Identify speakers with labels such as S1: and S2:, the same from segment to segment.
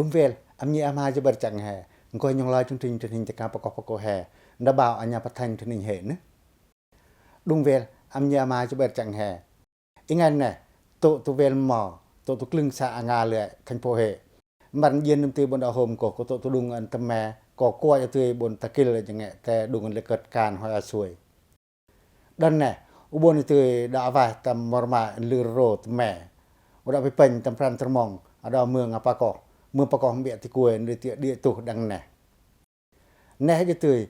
S1: Dumvel amni ama je berchang hai ngko nyong lai chung ting ting taka pokok hai nda bao anya pathan ting he ne Dumvel amni ama je berchang hai ingan ne to vel mo to klung sa anga le kan po he man yen nam te bon da hom ko to dung an tame ko ko ya te bon takil je nge te dung le kat kan ho ya suai dan ne ubon te da va tam morma le ro tme oda pe pen tam pram termong ada meung apa ko mưa pa ko mbia ti kuai ndi ti dia tu dang ne ne je tui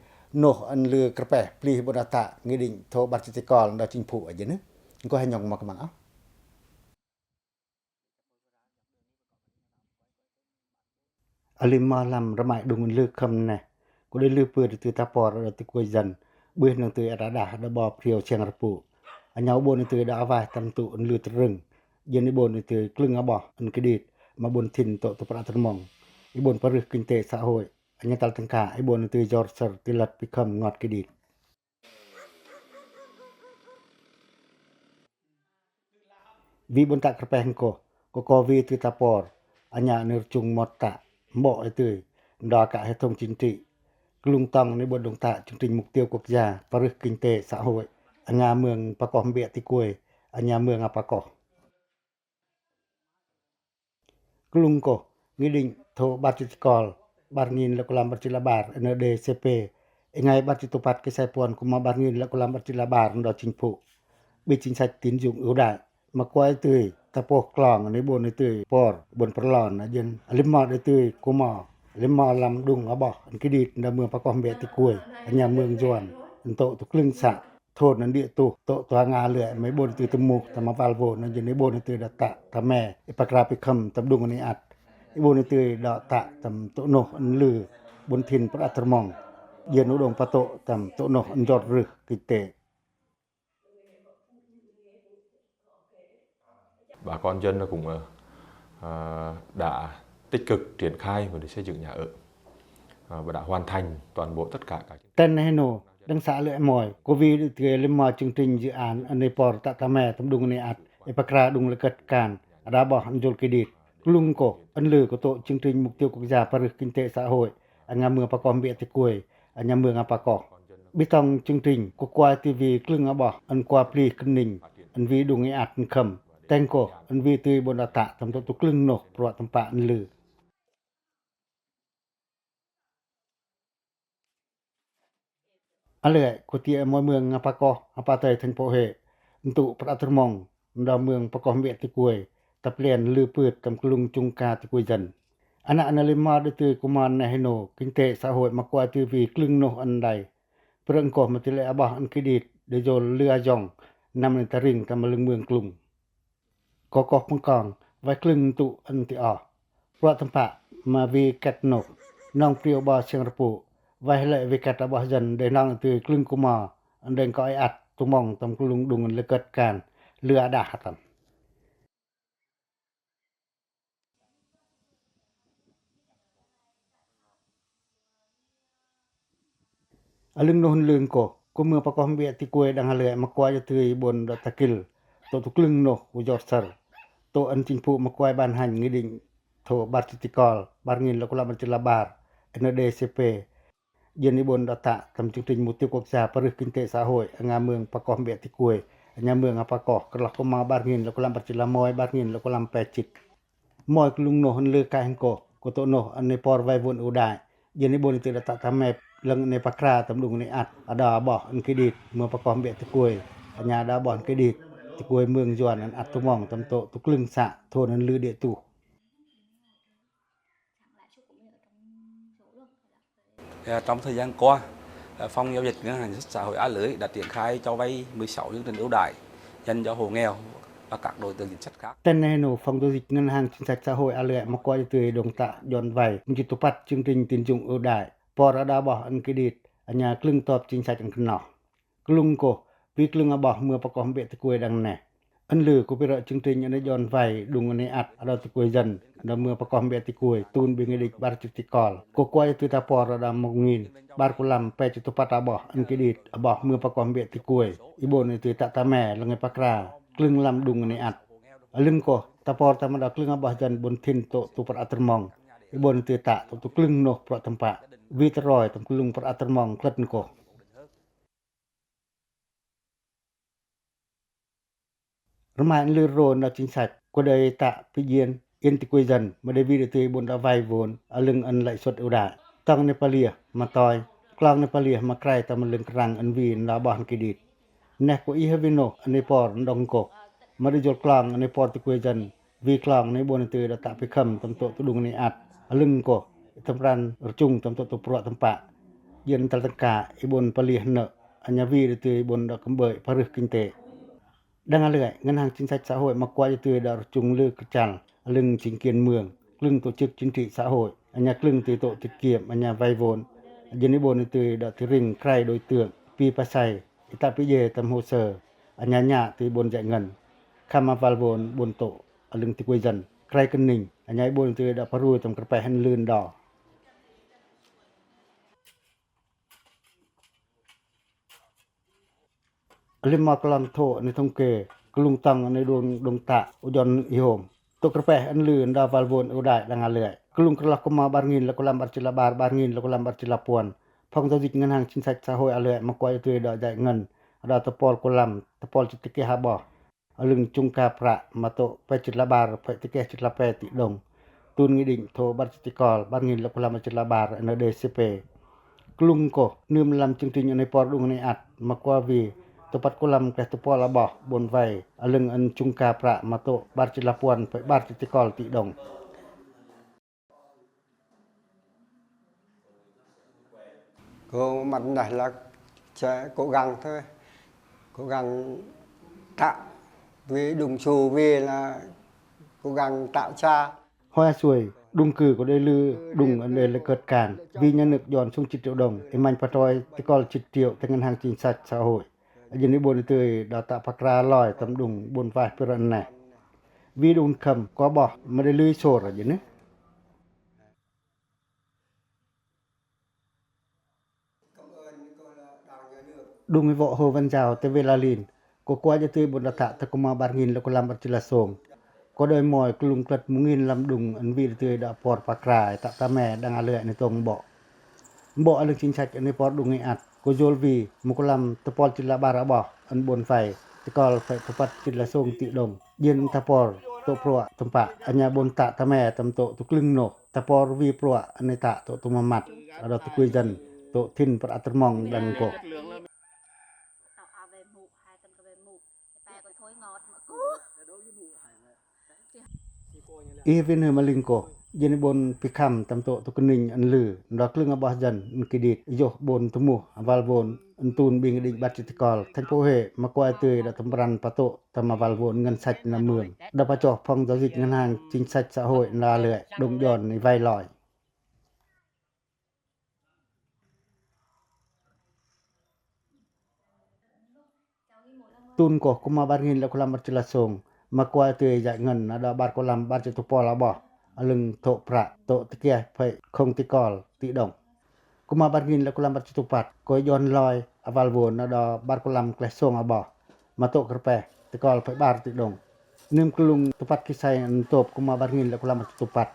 S1: no an lư krpe pli bodata ngiding tho bartitikol da chingphu aje ne ko ha nyong mak mang alima lam ramai dung lư kham ne ko le lư pư ti ta por ti kuai jan bui nang tu ada da bo prieu cheng rapu anyau bon tu da va tam tu an lư trưng yen ni bon tu klung abo an kidit ma bon tin to pra termong ibon parih kinh tế xã hội anh tal tangka ibon tu George tilat pikam ngot kidit vi bon tak krpeh ko vi tu tapor anya nir chung motta mbo tu nda ka hệ thống chính trị klung tong ni bon dong ta chương trình mục tiêu quốc gia parih kinh tế xã hội anya meung pakom bia ti kuai anya meung apa ko klung ko ngiding tho bartitikol barngin la kolam bartilabar NDCP ngai bartitupat ke sai pon kuma barngin la kolam bartilabar ndo chingphu bi chính sách tín dụng ưu đãi mà quay tươi ta po klong ni bon tươi por bon perlon na jen lima de tươi kuma lima lam dung abo an kidit nda meung pakom be ti kuai anya meung juan to tu klung sa thon nan dia tu to nga le mai bon tươi temuk tama valvo na jen ni bon tươi data tame ipakra pikam tabdung ni at ibon tươi da ta tam to no an lư bon thin pra termong yen udong pato tam to no an jot ru kite
S2: bà con dân cũng đã tích cực triển khai và để xây dựng nhà ở và đã hoàn thành toàn bộ tất cả các
S1: tên heno đang xã lệ mỏi covid từ lên mà chương trình dự án anh Nepal tại Tame tầm dung này ạt epakra dung lệ can đã bỏ hành jol kidit lung ko anh lư của tổ chương trình mục tiêu quốc gia Paris kinh tế xã hội anh am mưa pakom bia ti kuai anh am mưa apa ko bitong chương trình của qua TV klung bỏ anh qua pli kning anh vi dung này ạt kham tengko an vi tui bon data tam tu klung no pro tampa an lư ale ko ti mo meung apa ko apa tai than po he tu pra termong nda meung pakom be ti kuai ta plian lư pyt tam klung chung ka ti kuai jan ana analima de tu kuman na heno kinh tế xã hội ma kwa ti vi klung no an dai prang ko ma ti le aba an kidit de jol lư ajong nam ni taring tam lung meung klung có phong còn vai klung tu an ti a pro tampa ma vi kat no nong priu ba cheng rapu vai le vi kat ba jan de nang tu klung kuma an den ko ai at tu mong tam klung dung le kat kan lừa da hatam alung no lung ko mưa pakom bia ti kuai dang hale ma kwa ya tui bon da takil to tu klung no u josar to an chingphu ma kwai ban han ngiding tho bartitikol barngin la kolam bartilabar NDCP yen ni bon data tam chương trình mục tiêu quốc gia Paris kinh tế xã hội nga meung pakom be ti kuai anya meung apa ko kelak ko ma barngin la kolam bartilamoy barngin la kolam pechit moy klung no han le ka hen ko to no an ne por vai von udai yen ni bon ti data tame lang ne pakra tam dung ni at ada bo an kidit meung pakom be ti kuai anya da bon kidit ti kuai meung juan an at tu mong tam to tu klung sa thon an lư địa tu
S3: Trong thời gian qua, Phòng Giao dịch Ngân hàng Chính sách Xã hội A Lưới đã triển khai cho vay 16 chương trình ưu đãi dành cho hộ nghèo và các đối tượng chính sách khác.
S1: Tên này nổ Phòng Giao dịch Ngân hàng Chính sách Xã hội A Lưới mà qua từ đồng tạ dọn vay một tổ pat chương trình tín dụng ưu đãi por đã bỏ an kredit anya klung top chính sách an kno klung ko vi klung bỏ mưa pakom be kuai dang ne an lư ko pira chương trình an dọn vay dung ne at ada kuai jan ada mưa pakom be kuai tun bi ngedik bar tikol ko kuai tu ta por ada mongin bar kulam pe tu pat bỏ an kredit bỏ mưa pakom be kuai ibon tu ta tame langai pakra klung lam dung ne at alung ko ta por ta ma da klung bỏ jan bon thin to tu pat atermong ibon tu tak tu klung noh pro tempat vi teroi tam klung pro atermong klet ko Remain lư rôn là chính sách của đời tạ bị nhiên yên tì quê dân mà đây vì được tùy bốn đã vay vốn ở lưng ân lãi suất ưu đại tăng Nepalia mà tòi klang Nepalia mà cài tầm lưng răng ân vì là bọn kỳ đít nè của ý vino ân Nepal đồng cổ mà đi dột klang ân Nepal tì quê dân vì klang này bốn tùy đã tạ bị khâm tầm tổ tụ đùng này ạt ở lưng cổ tầm răn ở chung tầm tổ tụ pro tầm bạ yên tà tăng cả ý bốn Palia nợ anh nhà vì được tùy bốn đã cấm bởi phá rực kinh tế Đang lưỡi, Ngân hàng Chính sách Xã hội mặc qua từ đã chung lư chặn lưng chính quyền mường, lưng tổ chức chính trị xã hội, nhà lưng từ tổ tiết kiệm, nhà vay vốn. Dân bốn từ đã từ rình khai đối tượng, pi pa sai, ta pi về tầm hồ sơ, nhà từ bốn dạy ngân, khama val vốn bốn tổ, lưng từ quê dân, khai cân nình, nhà bốn từ đã paru tầm cặp hành lươn đỏ. Lim ma klang tho ni thong ke klung tang ni dong ta ujon ihom to krepeh an lư da valvon udai dang alai klung krala koma barngin la kolam barchila bar barngin la kolam barchila puan phong giao dịch ngân hàng chính sách xã hội alai ma kwai tu da dai ngân da topol kolam topol chitike ha bo lưng chung ka pra ma to pe chila bar pe tike chila pe ti dong tun nghị định tho barchitikol barngin la kolam barchila bar NDCP klung ko num lam chương trình này por dung này at ma kwa vi Tepat kolam ke tepol abah bon vai aleng an chungka pra mato bar chilapuan pe bar titikol ti dong
S4: Cô mình này là sẽ cố gắng thôi, cố gắng tạo vì đúng chủ vì là cố gắng tạo ra
S1: hoa xuôi đung cử của đây lư đung an đây là cợt cản vì nhà nước dọn sung 1 triệu đồng em anh patoi tikol 1 triệu tại ngân hàng chính sách xã hội Jadi bon tươi đã tạo pakra lòi tầm đùng bon vai peran này vì đùng khẩm có bỏ mà để lưới sổ rồi chứ đùng với vợ Hồ Văn Giào tới Velalin có qua cho tươi bon đã tạo ta kuma barngin là có làm bật chila sông có đời mỏi klung klet mungin làm đùng ấn vì tươi đã por pakra tạo ta mẹ đang alệ này tông bỏ lưng chính sách này por đùng ngay ạt ko jolvi mukulam tepol chila barabah an bon fai tikol fai tepat chila song ti dong yen tapor to pro tempat anya bon ta tame tam to tu klung no tapor vi pro ane ta to mamat ada tu kui jan to thin per atermong dan ko Even malingko Yen bon pikam tam to tu kening an lư da klung abah jan kidit yo bon temu aval bon antun bing định bat tikol thành phố Huế mà qua tươi đã tầm ran pato tam aval bon ngân sách là mường đã pa cho phong giao dịch ngân hàng chính sách xã hội là lệ đồng giòn vay lòi tun ko kuma barngin la kolam barchila song mà qua tươi dạy ngân đã bar kolam bar chitupo la bo aleng to pra to tikia phai không tikol ti dong kuma bargin la kolam barchitupat ko yon loi aval bon na do bar kolam klesong aba ma to kerpe tikol phai bar ti dong nim klung tupat kisai an top kuma bargin la kolam barchitupat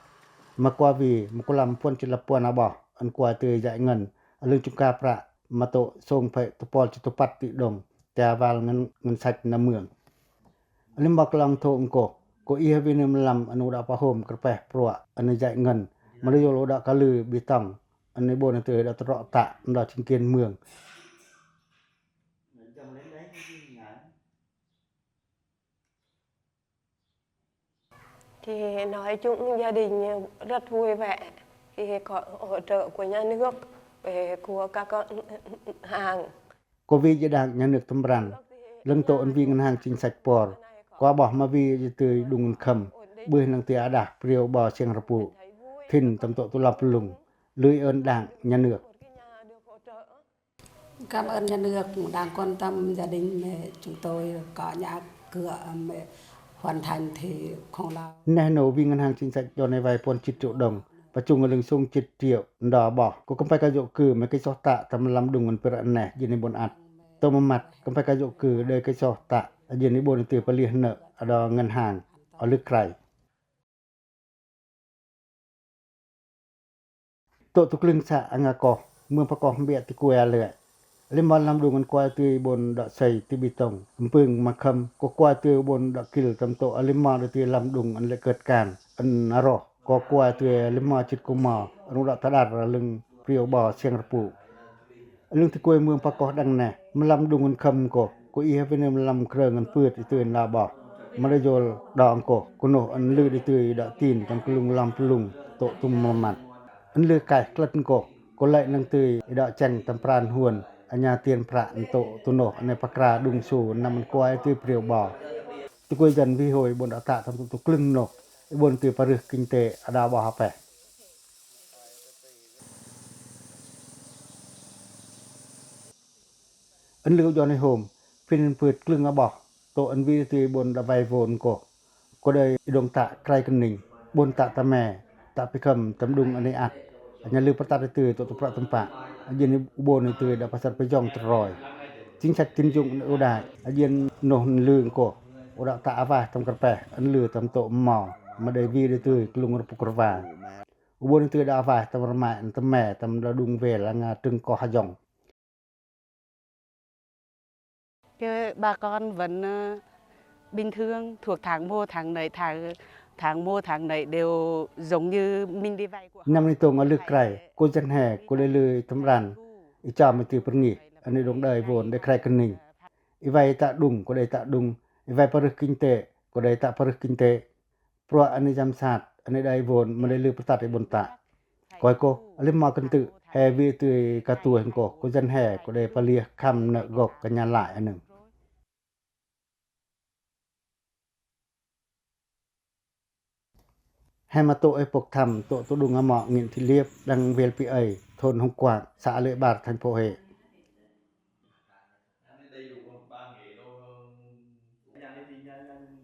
S1: ma kwa vi ma kolam pon chilapuan aba an kwa te dai ngan aleng chungka pra ma to song phai topol chitupat ti dong ta val ngan sach na mường lim bak lang tho ko ko ia vinam lam anu da pahom kerpeh pro anu jai ngan mariyo da kalu bitang anu bon te da tro ta da chingkien mường
S5: thì nói chung gia đình rất vui vẻ khi có hỗ trợ của nhà nước về của các hàng
S1: có vi gia đảng nhà nước tâm răng lưng tổ ân vi ngân hàng chính sách por qua bỏ ma vi từ đùng khẩm bưởi năng tia đạc priêu bò xiang rapu thìn tầm tổ tu lập lùng lưới ơn đảng nhà nước
S6: cảm ơn nhà nước đang quan tâm gia đình chúng tôi có nhà cửa hoàn thành thì không lo
S1: nè nổ vi ngân hàng chính sách cho này vay pon 1 triệu đồng và chung ở lưng sung 1 triệu đỏ bỏ có không phải cái dụ cử mấy cái so tạ tầm làm đùng ngân per nè như bon ạt tô mặt không phải cái dụ cử đây cái so tạ như bon từ pali nợ ở ngân hàng ở lực cày โตตุกลึงสะอังากอเมืองประกอบเบียติกวยเลยเลมอนลำดุงกันกวายตือบนดอกไซติบิตงปึงมาคำก็กวายตือบนดอกกิลตำโตอลิมอนตือลำดุงอันเลยเกิดการอันอรอก็กวายตือลิมอนจิตกุมาอนุรักษ์ตลาดลึงเปรียวบ่อเสียงระปูลึงติกวยเมืองประกอบดังแน่มันลำดุงกันคำก็อีเฮเป็นลำเครื่องกันปืดตือนลาบ่มาได้โยลดองก็โนอันลือได้ตือดอกตีนกันกลุงลำปลุงโตตุมมัดอันลือไก่กลัดก็เลยนังตือดอกจังตำปราณหวนอัญญาเตียนพระอันโตตุโนในปกราดุงสูนำมันกวายตือเปรียวบ่อตุกวยจันวิโหยบนอากาศทำตุกลึงโนบนตือปรึกกินเตอดาบ่ฮาแปอันลือยอนในโฮมเป็นปืดกลึงอบ่โตอันวิตือบนดาไวโวนก็ได้ดงตะไกลกันหนึ่งบนตะตะแม่ตะพิคำตำดุงอันในอัดอันยันลือประตัดตือโตตุพระตำปะอันยันอุโบนตือดาภาษาไปย่องตรอยจิงชัดจินจุงอุดายอันยันโนนลืงอุดาตะอาวาตำกระแปอันลือตำโตหมอมาได้วีตือกลุงรปุกรวาอุโบนตือดาอาวาตำระมาอันตำแม่ตำระดุงเวลงาตึงกอหยอง
S7: bà con vẫn bình thường thuộc tháng 1 tháng này tháng 1 tháng này đều giống như mình đi vay của họ
S1: นำในตรงอลึกไกลกูจันแห่กูได้เลยตำรันอีจอมไปตือปรงีอันนี้ดงได้โวนได้ใครกันหนึ่งอีไวตะดุงก็ได้ตะดุงอีไวปรึกกินเตก็ได้ตะปรึกกินเตเพราะอันนี้จำศาสตร์อันนี้ได้โวนมันได้ลือประตัดในบนตะก้อยโกอลิมากันตึแฮวีตือกระตัวเห็นกูจันแห่ก็ได้ปะเลียคำเนกกกันยาหลายอันหนึ่งให้มาโตไอปกธรรมโตตุดุงอเหมาะเงินที่เรียบดังเวลปีทนหงกวางสะเลบาททันโพเฮ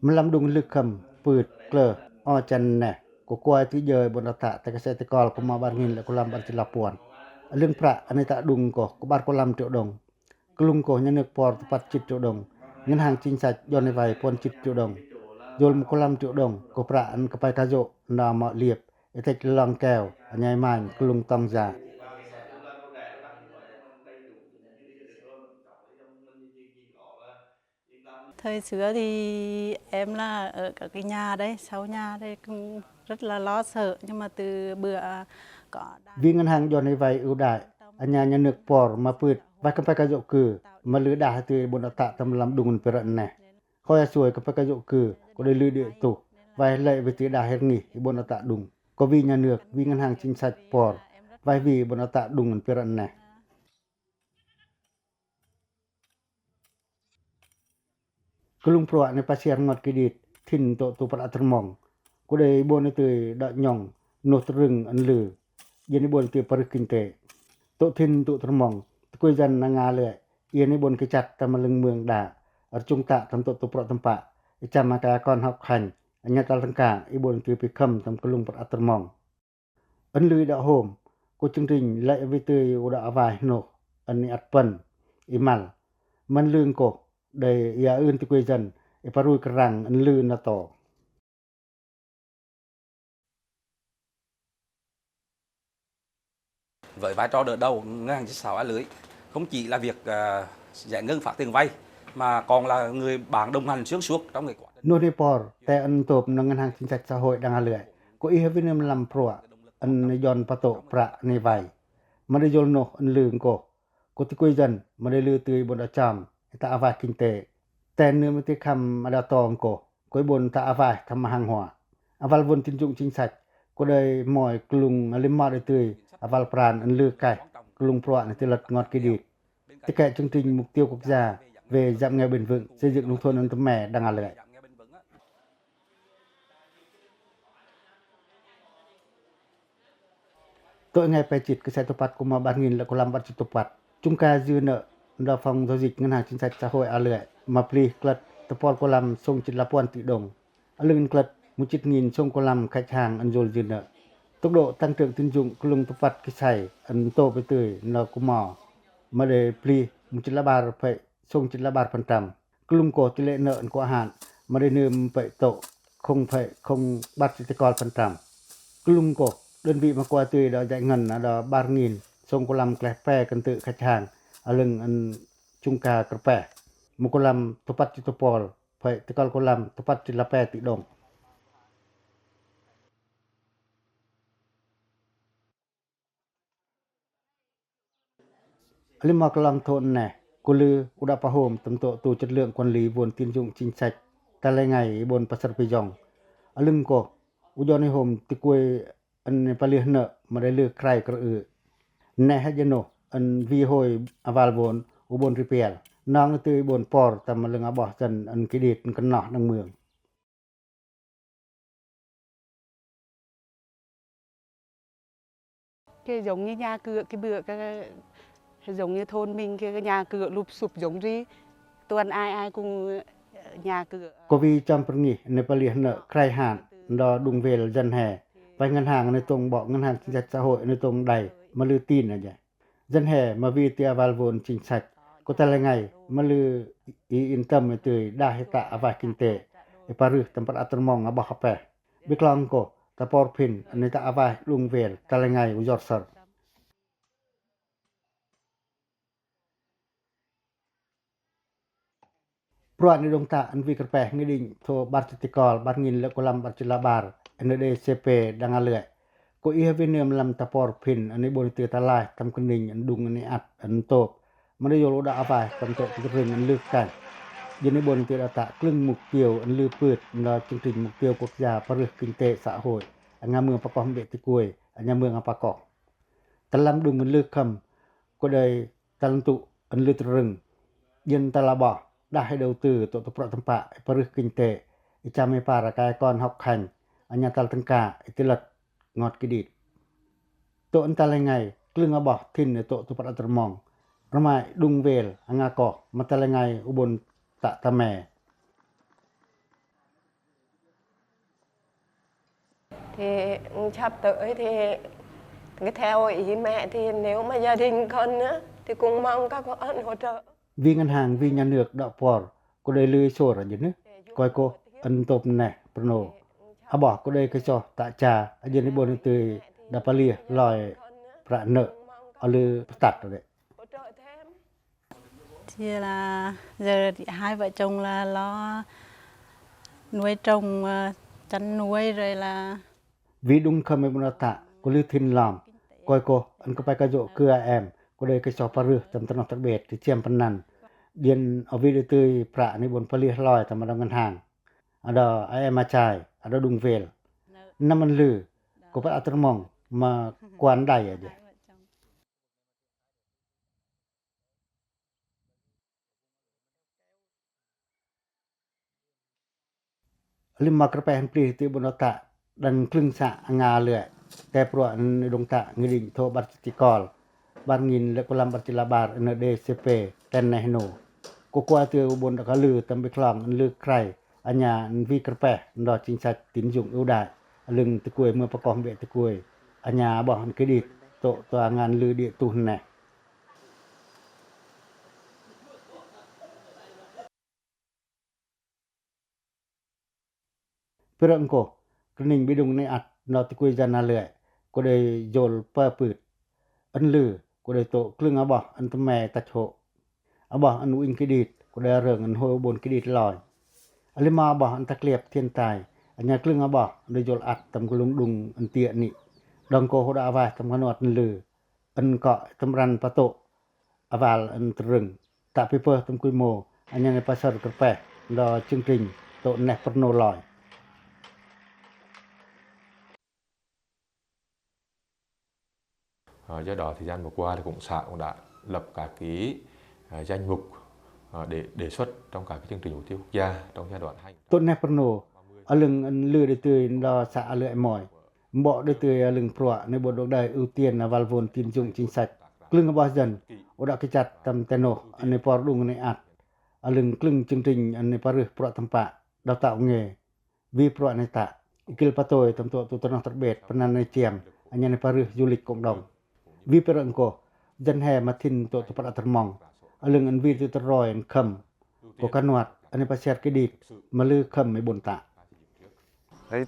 S1: มันลำดุงลึกคำปืดเกลออ้อจันแน่ก็กวายที่เยยบนอัตะแต่เกษตรกรก็มาบานงินและก็ลำบันจิลาปวนเรื่องพระอันนี้ตะดุงก็บาดก็ลำเจดงกลุงก็ยันนึกปอดปัดจิตเจดงเงินห่างจริงสัจย้อนในไว้ปนจิตเจดงโยลมกลำเจดงก็พระอันก็ไปกะโจนามาเลียบไอ้เทคลองแก้วอันใหญ่มานกลุงตองจา
S7: thời xưa thì em là ở các cái nhà đấy sau nhà đây cũng rất là lo sợ nhưng mà từ bữa có
S1: วิ่งกันห่างย้อนในไว้อุดายอัญญาญนึกปอร์มาปืดไว้กันไปกะโจคือมาลือดาตือบนอัตะตำลำดุงเปรนแน่คอยสวยกันไปกะโจคือก็ได้ลือเดือตุไว้เลยไปตือดาเฮ็ดงี้บนอัตะดุงก็วิ่งญานึกวิ่งกันห่างจิงสัจปอร์ไว้วีบนอัตะดุงเปรนแน่กลุงพระในปัสเซียงอดกิดิตทินโตตุปะตรมองก็ได้บนตือดะหย่องโนตรึงอันลือเยนบนตือปรึกินเตโตทินตุตรมองตะกุยจันนางาเลยเยนบนกจัดตะมะลึงเมืองดาอจุงตะตำโตตุปะตำปะอิจามากากอนฮักขันอัญญาตะลังกาอีบนตือปิคัมตำกลุงปะตรมองอันลือดะโฮมก็จึงริงและวิตืออุดะอาวายโนอันนี้อัดปันอิมัลมันลืงโกได้ยาอื่นที่กุยจันไอปารุยกรังอันลืนนะต่อ
S3: Với vai trò đỡ đầu ngân hàng chính sách xã lưới không chỉ là việc giải ngân phát tiền vay mà còn là người bạn đồng hành xuyên suốt trong cái quá trình
S1: โนเนปอร์แต่อันตบนังงานสินทรัพย์xã hộiดังเลื่อยก็อีเฮวินมลำพรัวอันยอนปะโตประในไวมาได้ยลโนอันลืงก็ที่กุยจันมาได้ลือตือบนอาจามตาอาวากินเตแต่เนื้อมติคำมาดาตองก็บนตาอาวาทำมาหังหัวอาวาลบนจินจุงจิงสัจก็ได้หมอยกลุงอลิมาได้ตืออาวาลปราณอันลือไก่กลุงพรัวในติลัดงอดกิดิตที่แก่chương trình mục tiêu quốc gia về giảm nghèo bền vững xây dựng nông thôn an tâm mẹ đang ลื่อยtội ngàyไปจิตเกษตรปัตกุมาบานงินและกุลำบัตจิตปัตจุงกายืนเนดาฟังgiao dịch ngân hàng chính sách xã hội a lưỡi mà pli clậtตะปอลกุลำส่งจิตละปวนติดงอลึงคลดมุจิตงินส่งกุลำkhách hàngอันโยลยืนเนtốc độ tăng trưởng tín dụng của lùng tập vật cái sài ấn tôไปตื่นเราก็มอมาได้ปลีมุจิละบาทไปส่งจิละบาทพันตำกลุ่มโกติเลเนอก็อาหารมาได้เนิมไปโตคงไปคงบัตรสิทธิกรพันตำกลุ่มโก đơn vị mà qua tươi đó dạy ngân đó 3.000 sông cô lâm kleh pe cần tự khách hàng lưng ăn chung ca cà pe một cô lâm topat chitopol phải tekal cô lâm topat chilape tự đồng lima kelang thôn này cô lư udah paham tentang tu chất lượng quản lý vốn tín dụng chính sách ta lại ngày bon pasar pejong lưng ko ujon home ti kuy an palih na madali kray kru ne hajeno an vi hoy aval bon ubon repair nang tu bon por tam lưng aboh chan an kidit kan noh nang mương
S7: cái giống như nhà cửa cái bữa cái giống như thôn mình cái nhà cửa lụp sụp giống gì tuần ai cũng nhà cửa
S1: có vì trong pergi ne palih na kray han do dung vel dân hè vai ngân hàng nơi tông bỏ ngân hàng chính sách xã hội nơi tông đầy mà lư tin là vậy dân hè mà vì tia val vốn chính sách có ta là ngày mà lư ý yên tâm từ đa hệ tạ avai kinh tế paru tempat atermong abah apa biklang ko ta por pin nơi ta avai dung vel ta là ngày ujor sar Pruat ni dong ta an vi kerpeh ngiding tho bartikol barngin le kolam barcilabar NDCP dangalek ko ia vinium lam tapor pin ani boniti talai tam kening an dung ani at an top mana yolo da apa tam tok ring an lược kan jadi boniti data klung mục tiêu an lư put là chương trình mục tiêu quốc gia paruh kinh tế xã hội nga mương pakoh mbek ti kuy nya mương apakoh talam dung an lược kham ko dai talentu an lư rừng yen talabah đãให้đầu tư tổ tụcประtempat paruh kinh tế chame para kai kon học hành anya tal tengka itilat ngot kidit to antal ngai klung abah thin to tu para termong ramai dung vel anga ko matal ngai ubon ta tame
S5: thì sắp tới thì cái theo ý mẹ thì nếu mà gia đình con nữa thì cũng mong các con hỗ trợ
S1: vì ngân hàng vì nhà nước đạo por có đây lưới sổ ở dưới coi cô ân tộp này prono bỏ có đây cái cho tạ trà ở dưới bốn từ dapalia lòi pra nợ ở lư tạt rồi đấy
S8: thì là giờ thì hai vợ chồng là lo nuôi trồng chăn nuôi rồi là
S1: vì đúng không mấy bọn tạ có lư thiên làm coi cô anh có phải cái dỗ cưa em có đây cái cho paru tầm tầm đặc biệt thì chiêm phần nằn điền ở video tươi pra ni bon pali lòi tầm ngân hàng ada em chai ada dung vel năm anh lư có phải atermong mà quan đầy aja lima kerpehan pri ti bonota dan klung sa nga le te pro dong ta ngiding tho bartikol ban ngin le kolam barcilabar NDCP ten nehno ko kwa ti ubon ka lư tam biklang lư krai anya vi kerpeh do chính sách tín dụng ưu đãi lưng te kuy mưa pakoh be te kuy anya bo kredit to to ngan lư địa tu ne perang ko kening bidung ne at no te kuy jana le ko de jol pa put an lư ko de to klung abo an tme ta cho abo an win kredit ko de reng an ho bon kredit lòi alima abo an takliep thiên tai anya klung abo de jol at tam kulung dung an tie ni dong ko ho da va tam kanot an lư an ko tam ran pato aval an trừng ta paper tam kuy mo anya ne pasar kerpeh do chương trình to ne perno lòi
S2: Do đó thời gian vừa qua thì xã cũng đã lập các cái danh mục để đề xuất trong các cái chương trình mục tiêu quốc gia trong giai đoạn 2.
S1: Tốt nè perno lưng lừa để tươi do xã lưỡi mỏi bỏ để tươi lưng proในบทใดưu tiên là val vốn tín dụng chính sách lưng bao dần đã cái chặt tầm teno anh por dung này ạt lưng lưng chương trình anh paru pro tempat đào tạo nghề vi pro này tạ ikil patoi tầm tu tanah terbit penan này chiam anh paru du lịch cộng đồng vi perang ko dân hè mà thin to tu para termong lưng anh vi tu teroi anh kham ko kanwat anh pasiat kedit mà lư kham mấy bồn tạ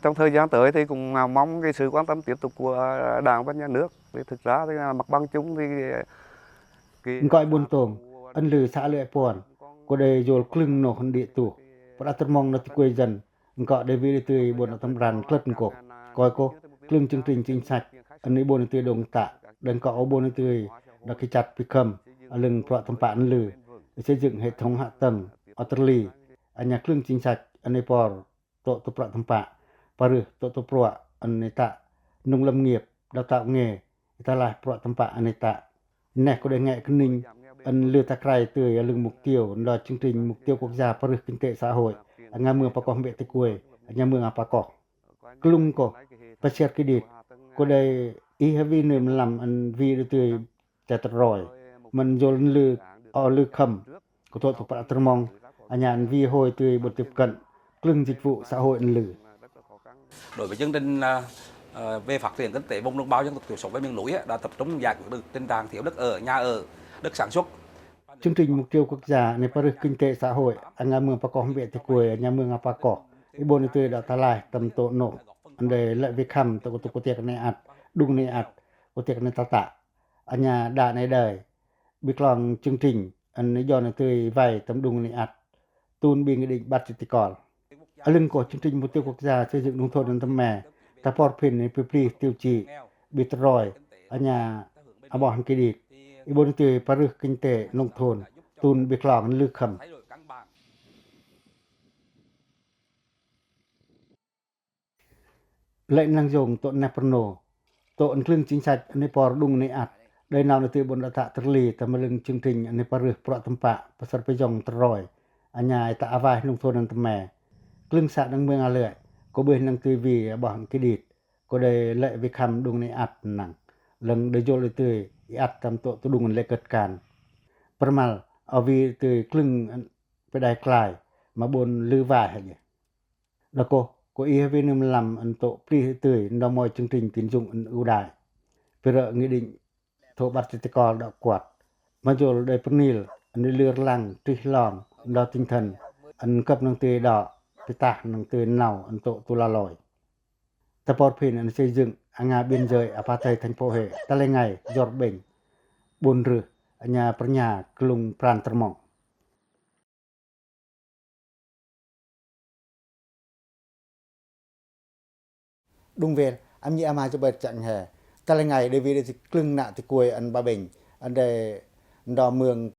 S9: Trong thời gian tới thì cũng mong cái sự quan tâm tiếp tục của Đảng và Nhà nước. Thực ra thì mặt bằng chung thì
S1: gọi buồn tồm ân lử xã lệ buồn có đề dồn clưng nổ hân địa tủ và đã tất mong nó quê dần gọi đề vi tươi buồn ở tâm ràn clất cổ coi cô clưng chương trình chính sách ân ấy buồn tươi đồng tạ đừng có buồn tươi đã khi chặt bị cầm ở lưng phọ tâm bản lử để xây dựng hệ thống hạ tầng Australia ở nhà clưng chính sách ân ấy bò tổ tập phọ tâm bạ và rửa tổ phọ ân ấy tạ nông lâm nghiệp đào tạo nghề ta lại phọ tâm bạ ân ấy tạ nè có đề nghệ kinh ninh ân lừa ta cày từ lưng mục tiêu là chương trình mục tiêu quốc gia phát triển kinh tế xã hội ở nhà mường Pakok Mbek Tê Quê ở nhà mường Pakok klung ko pasir kidit có đề ý heavy niệm làm ân vi từ chặt rồi mình dồn lừa lừa khầm của tội tục bạ mong ở nhà vi hồi từ bột tiếp cận klung dịch vụ xã hội lừa.
S3: Đối với chương trình về phát triển kinh tế vùng đồng bào dân tộc thiểu số và miền núi đã tập trung giải quyết được tình trạng thiếu đất ở, nhà ở, đất sản xuất.
S1: Chương trình mục tiêu quốc giaในประเทศkinh tế xã hội ở nhà mường Pakok Mbek Tê Quê nhà mường Pakok ibon itu đã ta lại tầm tổ nổ để lại việc khăm tổ của tiệc này ạt đung này ạt của tiệc này ta tạ ở nhà đã này đời bị lòng chương trình anh ấy do này tươi vay tầm đung này ạt tuôn bị nghị định bắt chỉ còn ở lưng của chương trình mục tiêu quốc gia xây dựng nông thôn nông thôn mè ta port pin này pri tiêu chí bị rồi ở nhà ở bỏ hàng kỳ đi ibon itu paru kinh tế nông thôn tuôn bị lòng lư khăm lệnh năng dùng tội Naperno tội clưng chính sách Nepal đung này ạt đây nào là từ bồn đã tạ trật lì tầm lưng chương trình Nepal pro tâm bạ pasar pejong teroi anya ta avai nông thôn nông thôn mè clưng xã năng mương lệ có bên năng tươi vì bỏ cái địt có đây lệ việc khăm đung này ạt nặng lần để vôเลยtươi ạt tầm tội tôi đung lệ cật càn permal ở vì tươi clưngไปได้ไกลมาบนลือvài hay đó cô ý về nằm làm ấn tổ pri tươi nó mọi chương trình tín dụng ưu đãi về nghị định thổ bát tê cò đã quạt mà rồi đây panel anh lừa lăng tri lòng đó tinh thần anh cấp năng tươi đỏ cái tạ năng tươi nào anh tổ tu la lòi ta port pin anh xây dựng anh biên giới apartheid thành phố hệ ta lên ngày giọt bệnh buồn rửa nhà pernya kelung pran termong đung về anh nhị ama cho bật chặng hè ta là ngày đây vì clưng nạ thì cuối anh ba bình anh để đò mường